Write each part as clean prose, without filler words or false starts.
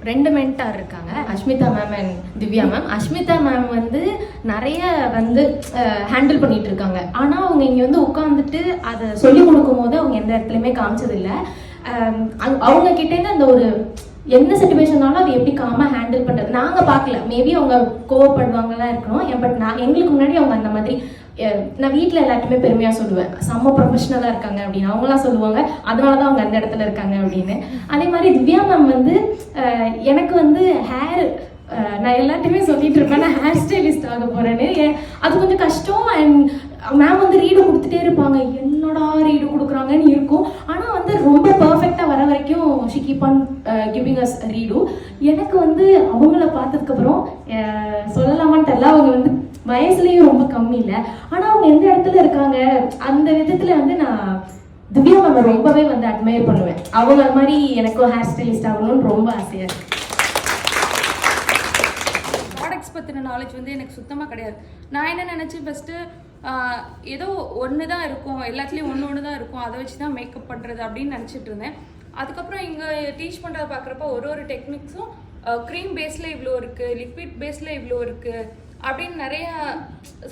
2 mentor இருக்காங்க, Ashmita ma'am and Divya ma'am. Ashmita ma'am வந்து நிறைய வந்து ஹேண்டில் பண்ணிட்டு இருக்காங்க. ஆனால் அவங்க இங்கே வந்து உட்காந்துட்டு அதை சொல்லிக் கொடுக்கும் போது அவங்க எந்த இடத்துலையுமே காமிச்சதில்லை. அவங்க கிட்டேருந்து அந்த ஒரு எந்த சுச்சுவேஷனாலும் அதை எப்படி காமாக ஹேண்டில் பண்ணுறது நாங்கள் பார்க்கல. மேபி அவங்க கோவப்படுவாங்கலாம் இருக்கணும். பட் எங்களுக்கு முன்னாடி அவங்க அந்த மாதிரி நான் வீட்டில் எல்லாத்தையுமே பெருமையாக சொல்லுவேன், செம்ம ப்ரொஃபஷ்னலாக இருக்காங்க அப்படின்னு அவங்களாம் சொல்லுவாங்க. அதனால தான் அவங்க அந்த இடத்துல இருக்காங்க அப்படின்னு. அதே மாதிரி திவ்யா மேம் வந்து எனக்கு வந்து நான் எல்லாத்தையுமே சொல்லிட்டு இருப்பேன், நான் ஹேர் ஸ்டைலிஸ்ட் ஆக போகிறேன்னு. அது கொஞ்சம் கஷ்டம். அண்ட் மேம் வந்து ரீடு கொடுத்துட்டே இருப்பாங்க, என்னடா ரீடு கொடுக்குறாங்கன்னு இருக்கும். ஆனால் வந்து ரொம்ப பர்ஃபெக்டாக வர வரைக்கும் she keep on giving us read. எனக்கு வந்து அவங்கள பார்த்ததுக்கப்புறம் சொல்லலாமான்னு தெரியல, அவங்க வந்து வயசுலேயும் ரொம்ப கம்மி இல்லை. ஆனால் அவங்க எந்த இடத்துல இருக்காங்க அந்த விதத்தில் வந்து நான் திவ்யா மேம் ரொம்பவே வந்து அட்மையர் பண்ணுவேன். அவங்க மாதிரி எனக்கும் ஹேர் ஸ்டைலிஸ்ட் ஆகணும்னு ரொம்ப ஆசையாக இருக்குது. ப்ராடக்ட்ஸ் பற்றின நாலேஜ் வந்து எனக்கு சுத்தமாக கிடையாது. நான் என்ன நினச்சேன், ஃபஸ்ட்டு ஏதோ ஒன்று தான் இருக்கும், எல்லாத்துலேயும் ஒன்று தான் இருக்கும், அதை வச்சு தான் மேக்கப் பண்ணுறது அப்படின்னு நினச்சிட்டு இருந்தேன். அதுக்கப்புறம் இங்கே டீச் பண்ணுறத பார்க்குறப்ப ஒரு டெக்னிக்ஸும் க்ரீம் பேஸில் இவ்வளோ இருக்குது, லிக்விட் பேஸில் இவ்வளோ இருக்குது அப்படின்னு நிறையா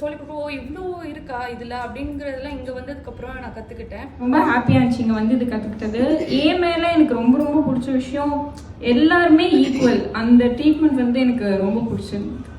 சொல்லிவிட்டு இவ்வளோ இருக்கா இதில் அப்படிங்கிறதெல்லாம் இங்கே வந்ததுக்கப்புறம் நான் கற்றுக்கிட்டேன். ரொம்ப ஹாப்பியாக இருந்துச்சு இங்கே வந்து இது கற்றுக்கிட்டது. மேலே எனக்கு ரொம்ப ரொம்ப பிடிச்ச விஷயம் எல்லாருமே ஈக்குவல், அந்த ட்ரீட்மெண்ட் வந்து எனக்கு ரொம்ப பிடிச்சிருக்கு.